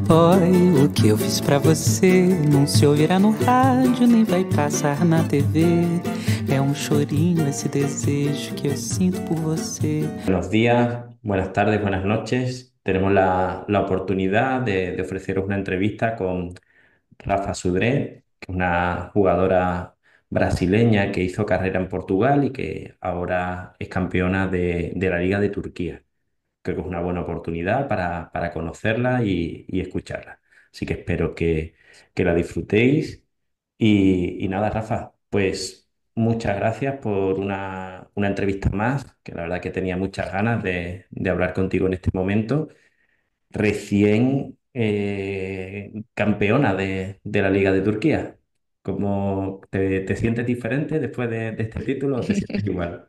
Oi, o que eu fiz pra você não se ouvirá no rádio, nem vai passar na TV. É um chorinho esse desejo que eu sinto por você. Buenos días, buenas tardes, buenas noches. Tenemos la oportunidad de ofreceros una entrevista con Rafa Sudré, que es una jugadora brasileña que hizo carrera en Portugal y que ahora es campeona de la Liga de Turquía. Creo que es una buena oportunidad para conocerla y escucharla. Así que espero que la disfrutéis. Y nada, Rafa, pues muchas gracias por una entrevista más, que la verdad que tenía muchas ganas de hablar contigo en este momento. Recién campeona de la Liga de Turquía. ¿Cómo te sientes diferente después de este título o te sientes igual?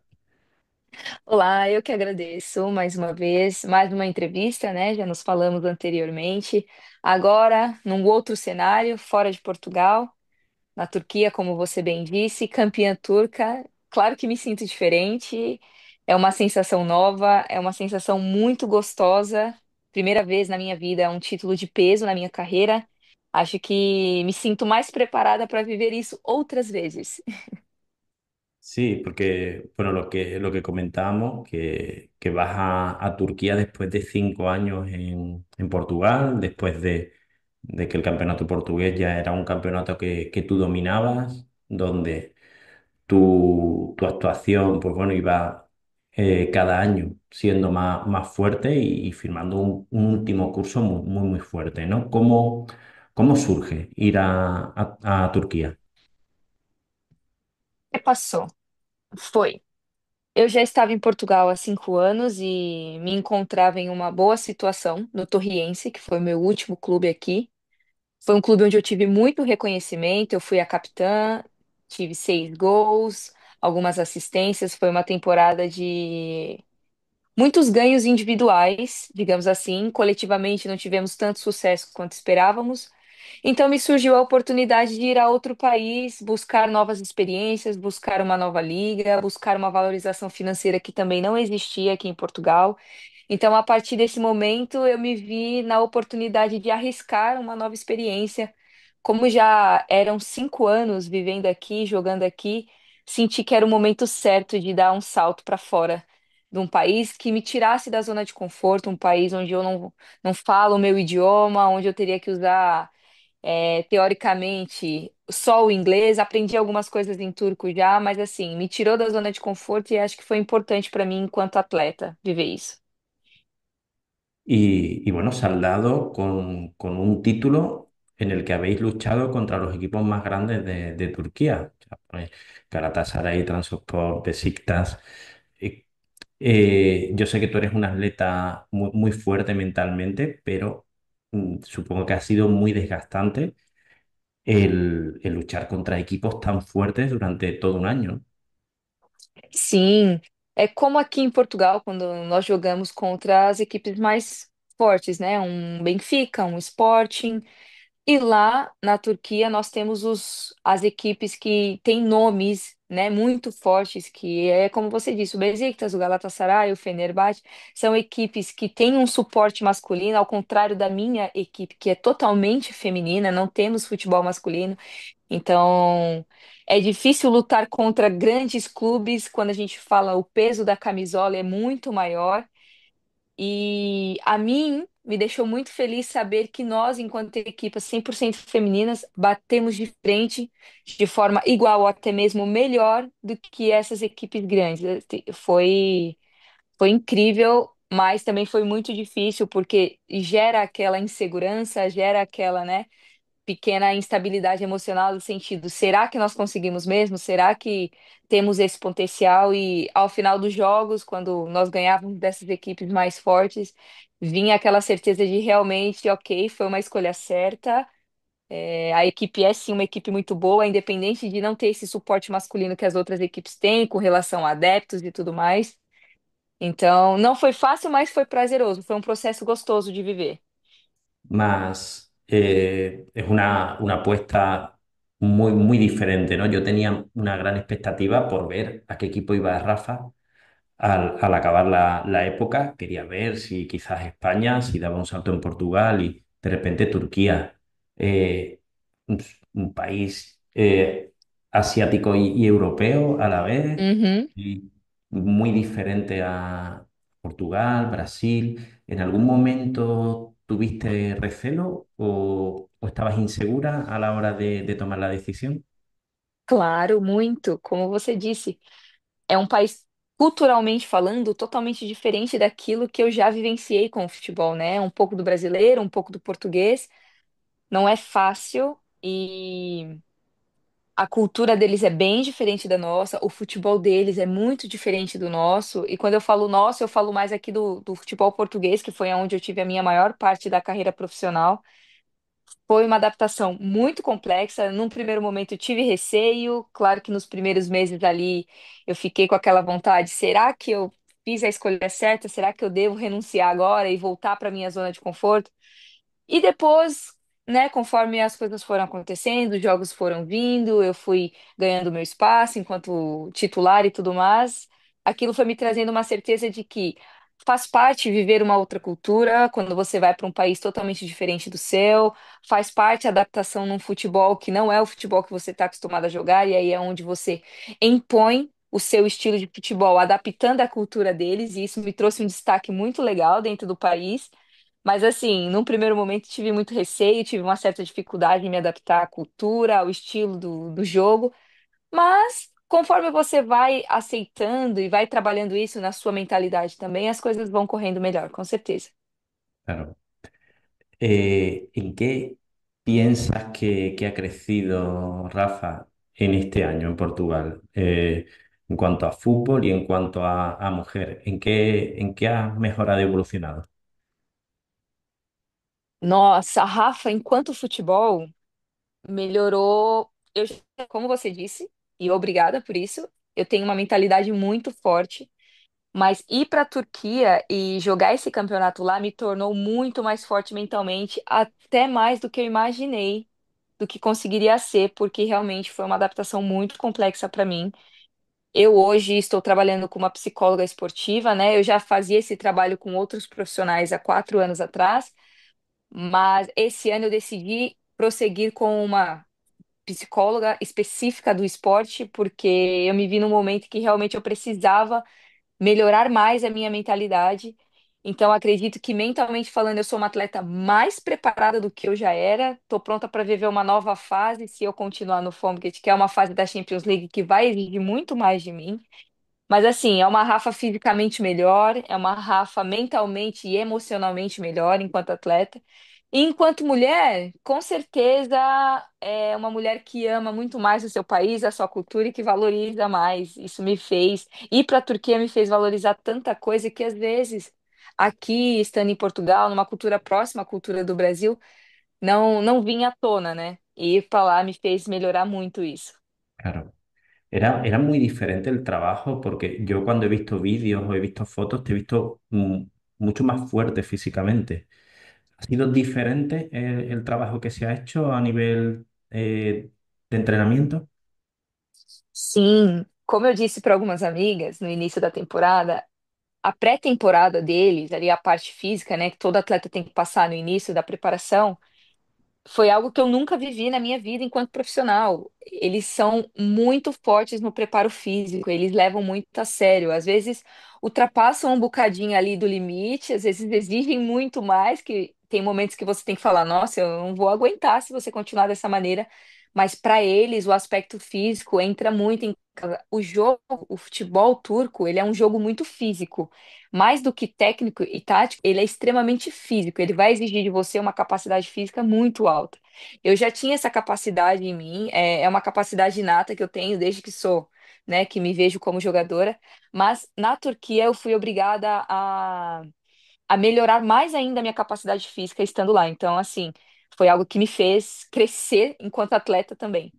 Olá, eu que agradeço mais uma vez, mais uma entrevista, né? Já nos falamos anteriormente. Agora, num outro cenário, fora de Portugal, na Turquia, como você bem disse, campeã turca. Claro que me sinto diferente, é uma sensação nova, é uma sensação muito gostosa. Primeira vez na minha vida, um título de peso na minha carreira. Acho que me sinto mais preparada para viver isso outras vezes. Sí, porque bueno, lo que comentábamos, que vas a Turquía después de 5 años en Portugal, después de que el campeonato portugués ya era un campeonato que tú dominabas, donde tu actuación, pues bueno, iba cada año siendo más fuerte y firmando un último curso muy fuerte, ¿no? ¿Cómo surge ir a Turquía? E passou. Foi. Eu já estava em Portugal há 5 anos e me encontrava em uma boa situação no Torriense, que foi o meu último clube aqui. Foi um clube onde eu tive muito reconhecimento. Eu fui a capitã, tive 6 gols, algumas assistências. Foi uma temporada de muitos ganhos individuais, digamos assim. Coletivamente não tivemos tanto sucesso quanto esperávamos. Então me surgiu a oportunidade de ir a outro país, buscar novas experiências, buscar uma nova liga, buscar uma valorização financeira que também não existia aqui em Portugal. Então, a partir desse momento, eu me vi na oportunidade de arriscar uma nova experiência. Como já eram 5 anos vivendo aqui, jogando aqui, senti que era o momento certo de dar um salto para fora de um país que me tirasse da zona de conforto, um país onde eu não falo o meu idioma, onde eu teria que usar teoricamente, só o inglês, aprendi algumas coisas em turco já, mas assim, me tirou da zona de conforto e acho que foi importante para mim, enquanto atleta, viver isso. Y bueno, saldado con un título en el que habéis luchado contra los equipos más grandes de Turquía. O sea, pues, Galatasaray, Trabzonspor, Besiktas. Eh, yo sé que tú eres un atleta muy fuerte mentalmente, pero supongo que ha sido muy desgastante el luchar contra equipos tan fuertes durante todo un año. Sim, é como aqui em Portugal, quando nós jogamos contra as equipes mais fortes, né? Um Benfica, um Sporting. E lá na Turquia nós temos as equipes que têm nomes, né, muito fortes, que é como você disse, o Besiktas, o Galatasaray, o Fenerbahçe, são equipes que têm um suporte masculino, ao contrário da minha equipe, que é totalmente feminina, não temos futebol masculino. Então, é difícil lutar contra grandes clubes quando a gente fala o peso da camisola é muito maior. E a mim me deixou muito feliz saber que nós, enquanto equipas 100% femininas, batemos de frente de forma igual ou até mesmo melhor do que essas equipes grandes. Foi incrível, mas também foi muito difícil porque gera aquela insegurança, gera aquela, né, pequena instabilidade emocional do sentido, será que nós conseguimos mesmo? Será que temos esse potencial? E ao final dos jogos, quando nós ganhávamos dessas equipes mais fortes, vinha aquela certeza de realmente, ok, foi uma escolha certa. A equipe é sim uma equipe muito boa, independente de não ter esse suporte masculino que as outras equipes têm, com relação a adeptos e tudo mais. Então, não foi fácil, mas foi prazeroso. Foi um processo gostoso de viver. Más es una apuesta muy diferente, ¿no? Yo tenía una gran expectativa por ver a qué equipo iba Rafa al acabar la época. Quería ver si quizás España, si daba un salto en Portugal y de repente Turquía, un, un país asiático y europeo a la vez, Uhum. y muy diferente a Portugal, Brasil. ¿En algún momento tuviste recelo o estabas insegura a la hora de tomar la decisión? Claro, muito. Como você disse, é um país culturalmente falando totalmente diferente daquilo que eu já vivenciei com o futebol, né? Um pouco do brasileiro, um pouco do português. Não é fácil e a cultura deles é bem diferente da nossa, o futebol deles é muito diferente do nosso. E quando eu falo nosso, eu falo mais aqui do futebol português, que foi onde eu tive a minha maior parte da carreira profissional. Foi uma adaptação muito complexa. Num primeiro momento eu tive receio, claro que nos primeiros meses ali eu fiquei com aquela vontade: será que eu fiz a escolha certa? Será que eu devo renunciar agora e voltar para minha zona de conforto? E depois, né, conforme as coisas foram acontecendo, os jogos foram vindo, eu fui ganhando meu espaço enquanto titular e tudo mais. Aquilo foi me trazendo uma certeza de que faz parte viver uma outra cultura quando você vai para um país totalmente diferente do seu, faz parte a adaptação num futebol que não é o futebol que você está acostumado a jogar, e aí é onde você impõe o seu estilo de futebol, adaptando a cultura deles, e isso me trouxe um destaque muito legal dentro do país. Mas assim, num primeiro momento tive muito receio, tive uma certa dificuldade em me adaptar à cultura, ao estilo do jogo, mas conforme você vai aceitando e vai trabalhando isso na sua mentalidade também, as coisas vão correndo melhor, com certeza. Claro. ¿En qué piensas que ha crecido Rafa en este año en Portugal? En cuanto a fútbol y en cuanto a mujer, en qué ha mejorado y evolucionado? Nossa, a Rafa, enquanto futebol, melhorou. Como você disse, e obrigada por isso, eu tenho uma mentalidade muito forte. Mas ir para a Turquia e jogar esse campeonato lá me tornou muito mais forte mentalmente, até mais do que eu imaginei do que conseguiria ser, porque realmente foi uma adaptação muito complexa para mim. Eu hoje estou trabalhando com uma psicóloga esportiva, né? Eu já fazia esse trabalho com outros profissionais há 4 anos atrás, mas esse ano eu decidi prosseguir com uma psicóloga específica do esporte, porque eu me vi num momento que realmente eu precisava melhorar mais a minha mentalidade. Então, acredito que mentalmente falando, eu sou uma atleta mais preparada do que eu já era. Estou pronta para viver uma nova fase se eu continuar no Fomket, que é uma fase da Champions League que vai exigir muito mais de mim. Mas assim, é uma Rafa fisicamente melhor, é uma Rafa mentalmente e emocionalmente melhor enquanto atleta. E enquanto mulher, com certeza é uma mulher que ama muito mais o seu país, a sua cultura e que valoriza mais. Isso me fez ir para a Turquia, me fez valorizar tanta coisa que às vezes aqui, estando em Portugal, numa cultura próxima à cultura do Brasil, não vinha à tona, né? E ir para lá me fez melhorar muito isso. Claro. Era muy diferente el trabajo porque yo cuando he visto vídeos o he visto fotos te he visto mucho más fuerte físicamente. ¿Ha sido diferente el trabajo que se ha hecho a nivel de entrenamiento? Sim, como eu disse para algumas amigas no início da temporada, a pré-temporada deles, ali a parte física, né, que todo atleta tem que passar no início da preparação, foi algo que eu nunca vivi na minha vida enquanto profissional. Eles são muito fortes no preparo físico, eles levam muito a sério. Às vezes ultrapassam um bocadinho ali do limite, às vezes exigem muito mais, que tem momentos que você tem que falar, nossa, eu não vou aguentar se você continuar dessa maneira. Mas para eles o aspecto físico entra muito em o jogo, o futebol turco, ele é um jogo muito físico. Mais do que técnico e tático, ele é extremamente físico. Ele vai exigir de você uma capacidade física muito alta. Eu já tinha essa capacidade em mim, é uma capacidade inata que eu tenho desde que sou, né, que me vejo como jogadora. Mas na Turquia eu fui obrigada a melhorar mais ainda a minha capacidade física estando lá. Então, assim, foi algo que me fez crescer enquanto atleta também.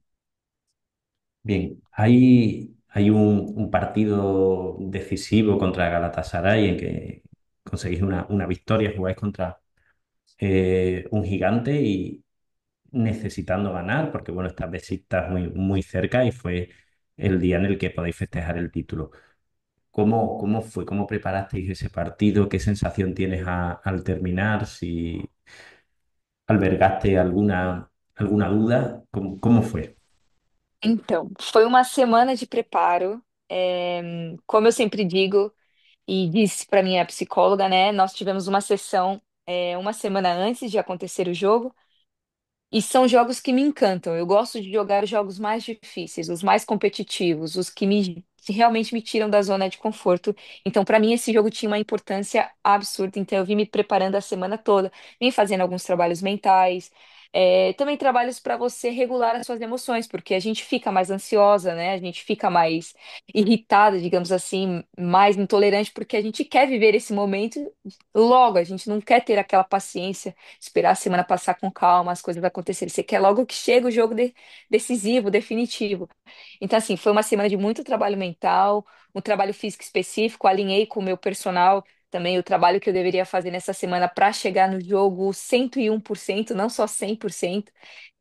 Bien, hay un partido decisivo contra Galatasaray en que conseguís una victoria, jugáis contra un gigante y necesitando ganar, porque bueno, esta vez sí estás muy cerca y fue el día en el que podéis festejar el título. ¿Cómo fue? ¿Cómo preparasteis ese partido? ¿Qué sensación tienes al terminar? Si... ¿Albergaste alguna duda? ¿Cómo fue? Então, foi uma semana de preparo. Como eu sempre digo, e disse para minha psicóloga, né? Nós tivemos uma sessão, uma semana antes de acontecer o jogo. E são jogos que me encantam. Eu gosto de jogar os jogos mais difíceis, os mais competitivos, os que realmente me tiram da zona de conforto. Então, para mim, esse jogo tinha uma importância absurda. Então, eu vim me preparando a semana toda, vim fazendo alguns trabalhos mentais, também trabalhos para você regular as suas emoções, porque a gente fica mais ansiosa, né? A gente fica mais irritada, digamos assim, mais intolerante, porque a gente quer viver esse momento logo. A gente não quer ter aquela paciência, esperar a semana passar com calma, as coisas acontecerem. Você quer logo que chegue o jogo decisivo, definitivo. Então, assim, foi uma semana de muito trabalho mental, um trabalho físico específico, alinhei com o meu personal também o trabalho que eu deveria fazer nessa semana para chegar no jogo 101%, não só 100%.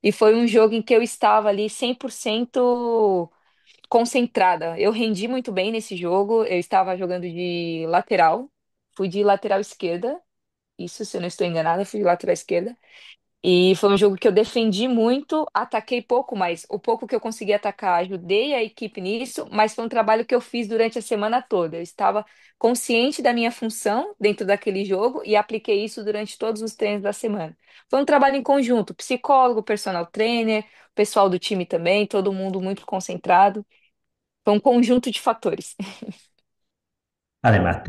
E foi um jogo em que eu estava ali 100% concentrada. Eu rendi muito bem nesse jogo, eu estava jogando de lateral, fui de lateral esquerda. Isso, se eu não estou enganada, fui de lateral esquerda. E foi um jogo que eu defendi muito, ataquei pouco, mas o pouco que eu consegui atacar, ajudei a equipe nisso, mas foi um trabalho que eu fiz durante a semana toda. Eu estava consciente da minha função dentro daquele jogo e apliquei isso durante todos os treinos da semana. Foi um trabalho em conjunto, psicólogo, personal trainer, pessoal do time também, todo mundo muito concentrado. Foi um conjunto de fatores. Además,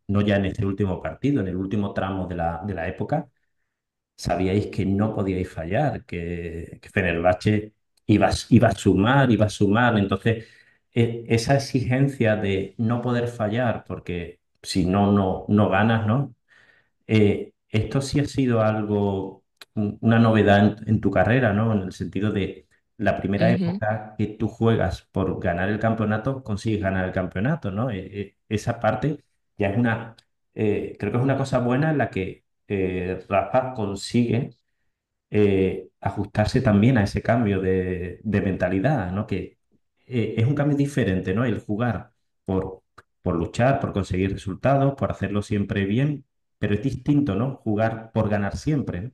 no ya en este último partido, en el último tramo de la época, sabíais que no podíais fallar, que Fenerbahce iba a sumar. Entonces, esa exigencia de no poder fallar, porque si no, no ganas, ¿no? Esto sí ha sido algo, una novedad en tu carrera, ¿no? En el sentido de la primera Uhum. época que tú juegas por ganar el campeonato, consigues ganar el campeonato, ¿no? Esa parte ya es creo que es una cosa buena en la que Rafa consigue ajustarse también a ese cambio de mentalidad, ¿no? Que es un cambio diferente, ¿no? El jugar por, por luchar, por conseguir resultados, por hacerlo siempre bien, pero es distinto, ¿no? Jugar por ganar siempre, ¿no?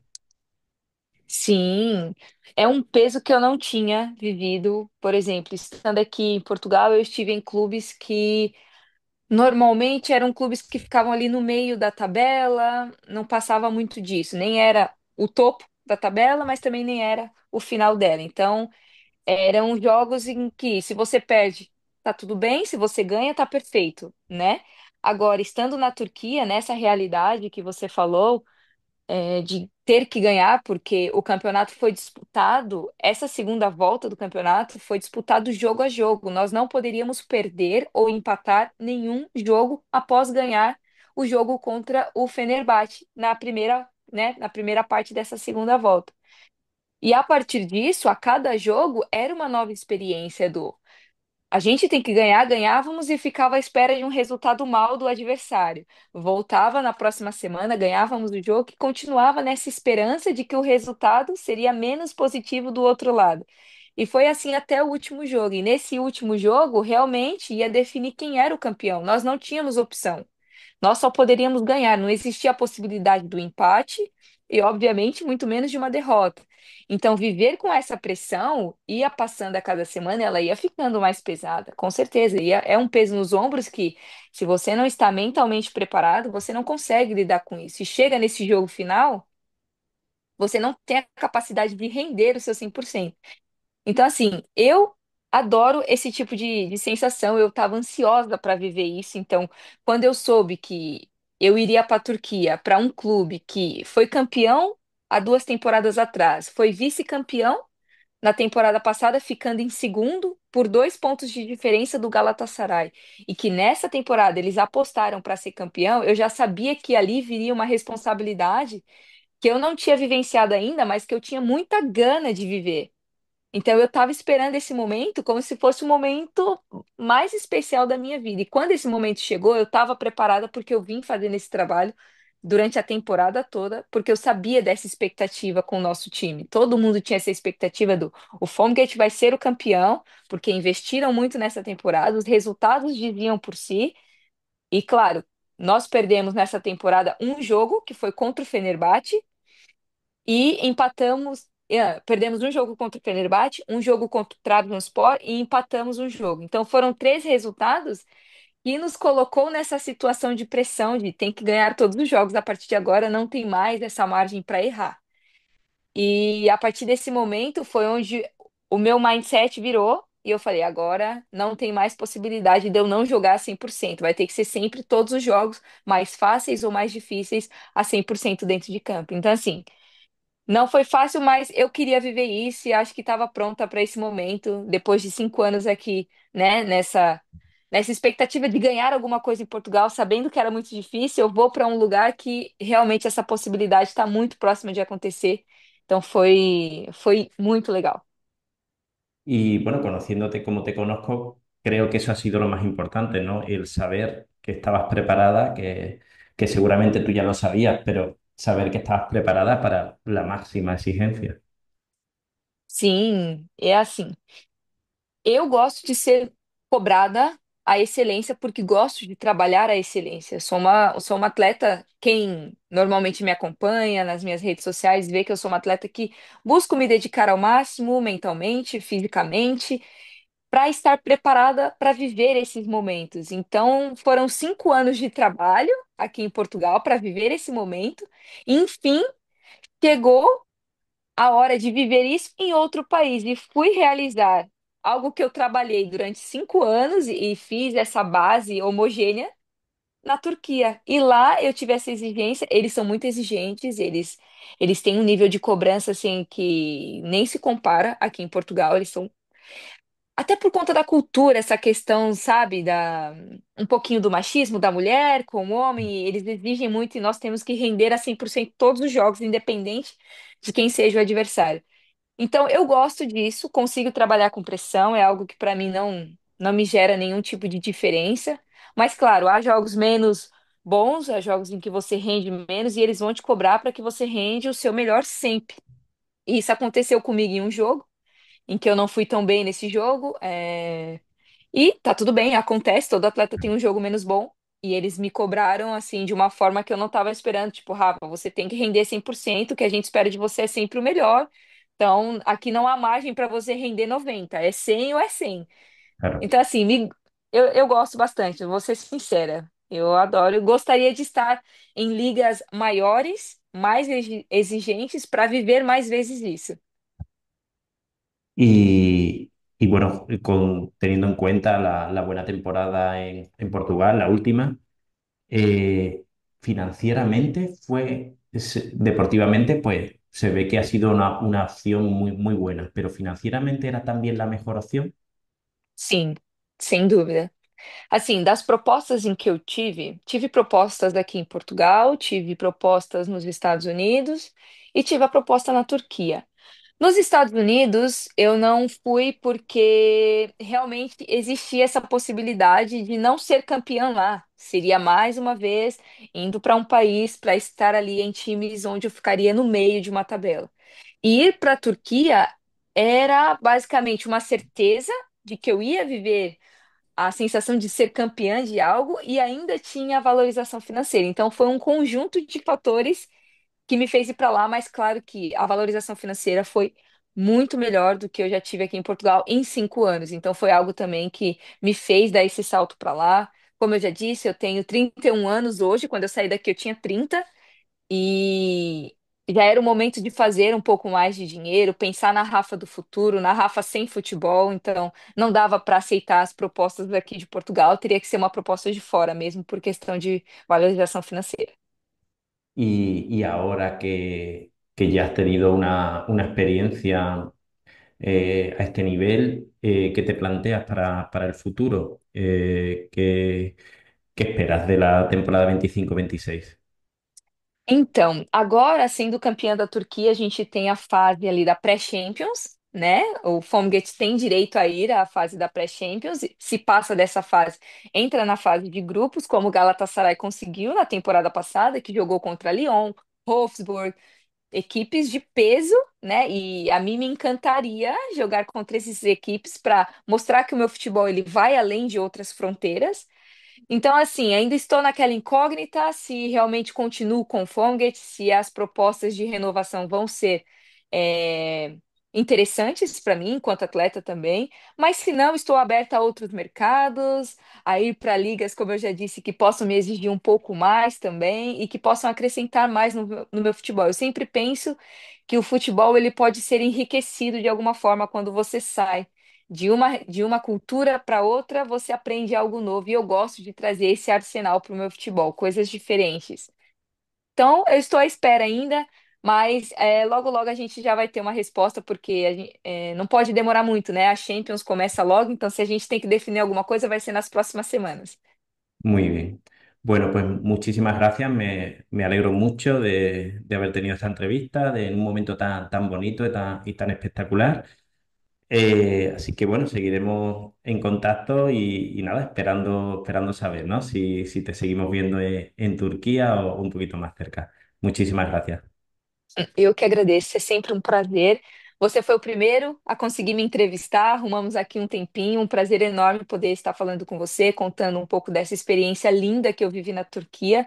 Sim, é um peso que eu não tinha vivido. Por exemplo, estando aqui em Portugal, eu estive em clubes que normalmente eram clubes que ficavam ali no meio da tabela, não passava muito disso, nem era o topo da tabela, mas também nem era o final dela. Então, eram jogos em que se você perde, tá tudo bem, se você ganha, tá perfeito, né? Agora, estando na Turquia, nessa realidade que você falou, de ter que ganhar, porque o campeonato foi disputado, essa segunda volta do campeonato foi disputado jogo a jogo. Nós não poderíamos perder ou empatar nenhum jogo após ganhar o jogo contra o Fenerbahçe na primeira, né, na primeira parte dessa segunda volta. E a partir disso, a cada jogo era uma nova experiência do a gente tem que ganhar, ganhávamos e ficava à espera de um resultado mal do adversário. Voltava na próxima semana, ganhávamos o jogo e continuava nessa esperança de que o resultado seria menos positivo do outro lado. E foi assim até o último jogo. E nesse último jogo, realmente ia definir quem era o campeão. Nós não tínhamos opção. Nós só poderíamos ganhar, não existia a possibilidade do empate e, obviamente, muito menos de uma derrota. Então, viver com essa pressão ia passando a cada semana, ela ia ficando mais pesada, com certeza. É um peso nos ombros que, se você não está mentalmente preparado, você não consegue lidar com isso. E chega nesse jogo final, você não tem a capacidade de render o seu 100%. Então, assim, eu adoro esse tipo de sensação. Eu estava ansiosa para viver isso. Então, quando eu soube que eu iria para a Turquia, para um clube que foi campeão há 2 temporadas atrás, foi vice-campeão na temporada passada, ficando em segundo por 2 pontos de diferença do Galatasaray, e que nessa temporada eles apostaram para ser campeão, eu já sabia que ali viria uma responsabilidade que eu não tinha vivenciado ainda, mas que eu tinha muita gana de viver. Então eu estava esperando esse momento como se fosse o momento mais especial da minha vida. E quando esse momento chegou, eu estava preparada porque eu vim fazendo esse trabalho durante a temporada toda, porque eu sabia dessa expectativa com o nosso time. Todo mundo tinha essa expectativa do o Formgate vai ser o campeão, porque investiram muito nessa temporada, os resultados diziam por si. E claro, nós perdemos nessa temporada um jogo que foi contra o Fenerbahçe, e empatamos, perdemos um jogo contra o Fenerbahçe, um jogo contra o Trabzonspor e empatamos um jogo. Então foram três resultados que nos colocou nessa situação de pressão de tem que ganhar todos os jogos a partir de agora, não tem mais essa margem para errar. E a partir desse momento foi onde o meu mindset virou e eu falei, agora não tem mais possibilidade de eu não jogar 100%. Vai ter que ser sempre todos os jogos, mais fáceis ou mais difíceis, a 100% dentro de campo. Então, assim, não foi fácil, mas eu queria viver isso e acho que estava pronta para esse momento, depois de 5 anos aqui, né, nessa expectativa de ganhar alguma coisa em Portugal, sabendo que era muito difícil, eu vou para um lugar que realmente essa possibilidade está muito próxima de acontecer. Então foi muito legal. Y bueno, conociéndote como te conozco, creo que eso ha sido lo más importante, ¿no? El saber que estabas preparada, que seguramente tú ya lo sabías, pero saber que estabas preparada para la máxima exigencia. Sim, é assim. Eu gosto de ser cobrada a excelência porque gosto de trabalhar a excelência. Sou uma atleta, quem normalmente me acompanha nas minhas redes sociais vê que eu sou uma atleta que busco me dedicar ao máximo, mentalmente, fisicamente, para estar preparada para viver esses momentos. Então, foram 5 anos de trabalho aqui em Portugal para viver esse momento. Enfim, chegou a hora de viver isso em outro país e fui realizar algo que eu trabalhei durante 5 anos e fiz essa base homogênea na Turquia. E lá eu tive essa exigência. Eles são muito exigentes, eles têm um nível de cobrança assim que nem se compara aqui em Portugal. Eles são até por conta da cultura, essa questão, sabe, um pouquinho do machismo da mulher com o homem, eles exigem muito e nós temos que render a 100% todos os jogos, independente de quem seja o adversário. Então, eu gosto disso, consigo trabalhar com pressão, é algo que para mim não me gera nenhum tipo de diferença. Mas, claro, há jogos menos bons, há jogos em que você rende menos e eles vão te cobrar para que você rende o seu melhor sempre. E isso aconteceu comigo em um jogo, em que eu não fui tão bem nesse jogo. E tá tudo bem, acontece, todo atleta tem um jogo menos bom. E eles me cobraram, assim, de uma forma que eu não estava esperando. Tipo, Rafa, você tem que render 100%, o que a gente espera de você é sempre o melhor. Então, aqui não há margem para você render 90, é 100 ou é 100. Claro. Então, assim, eu gosto bastante, vou ser sincera. Eu adoro, eu gostaria de estar em ligas maiores, mais exigentes, para viver mais vezes isso. Y bueno, teniendo en cuenta la buena temporada en Portugal, la última, eh, financieramente deportivamente, pues se ve que ha sido una opción muy, muy buena, pero financieramente era también la mejor opción. Sim, sem dúvida. Assim, das propostas em que eu tive propostas aqui em Portugal, tive propostas nos Estados Unidos e tive a proposta na Turquia. Nos Estados Unidos, eu não fui porque realmente existia essa possibilidade de não ser campeã lá. Seria mais uma vez indo para um país para estar ali em times onde eu ficaria no meio de uma tabela. E ir para a Turquia era basicamente uma certeza de que eu ia viver a sensação de ser campeã de algo e ainda tinha a valorização financeira. Então, foi um conjunto de fatores que me fez ir para lá, mas claro que a valorização financeira foi muito melhor do que eu já tive aqui em Portugal em 5 anos. Então, foi algo também que me fez dar esse salto para lá. Como eu já disse, eu tenho 31 anos hoje, quando eu saí daqui eu tinha 30 e já era o momento de fazer um pouco mais de dinheiro, pensar na Rafa do futuro, na Rafa sem futebol, então não dava para aceitar as propostas daqui de Portugal, teria que ser uma proposta de fora mesmo, por questão de valorização financeira. Y ahora que ya has tenido una experiencia a este nivel, ¿qué te planteas para el futuro? ¿Qué esperas de la temporada 25-26? Então, agora, sendo campeã da Turquia, a gente tem a fase ali da pré-Champions, né? O Formgate tem direito a ir à fase da pré-Champions. Se passa dessa fase, entra na fase de grupos, como o Galatasaray conseguiu na temporada passada, que jogou contra Lyon, Wolfsburg, equipes de peso, né? E a mim me encantaria jogar contra essas equipes para mostrar que o meu futebol ele vai além de outras fronteiras. Então, assim, ainda estou naquela incógnita se realmente continuo com o Fonget, se as propostas de renovação vão ser é, interessantes para mim, enquanto atleta também, mas se não, estou aberta a outros mercados, a ir para ligas, como eu já disse, que possam me exigir um pouco mais também e que possam acrescentar mais no meu futebol. Eu sempre penso que o futebol ele pode ser enriquecido de alguma forma quando você sai de uma cultura para outra, você aprende algo novo. E eu gosto de trazer esse arsenal para o meu futebol, coisas diferentes. Então, eu estou à espera ainda, mas logo, logo a gente já vai ter uma resposta, porque não pode demorar muito, né? A Champions começa logo, então se a gente tem que definir alguma coisa, vai ser nas próximas semanas. Muy bien. Bueno, pues muchísimas gracias. Me alegro mucho de haber tenido esta entrevista, en un momento tan bonito y tan espectacular. Así que bueno, seguiremos en contacto y nada, esperando saber, ¿no? Si te seguimos viendo en Turquía o un poquito más cerca. Muchísimas gracias. Eu que agradeço, é sempre um prazer. Você foi o primeiro a conseguir me entrevistar, arrumamos aqui um tempinho, um prazer enorme poder estar falando com você, contando um pouco dessa experiência linda que eu vivi na Turquia.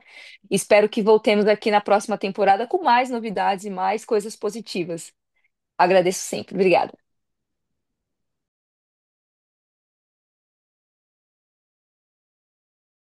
Espero que voltemos aqui na próxima temporada com mais novidades e mais coisas positivas. Agradeço sempre. Obrigada.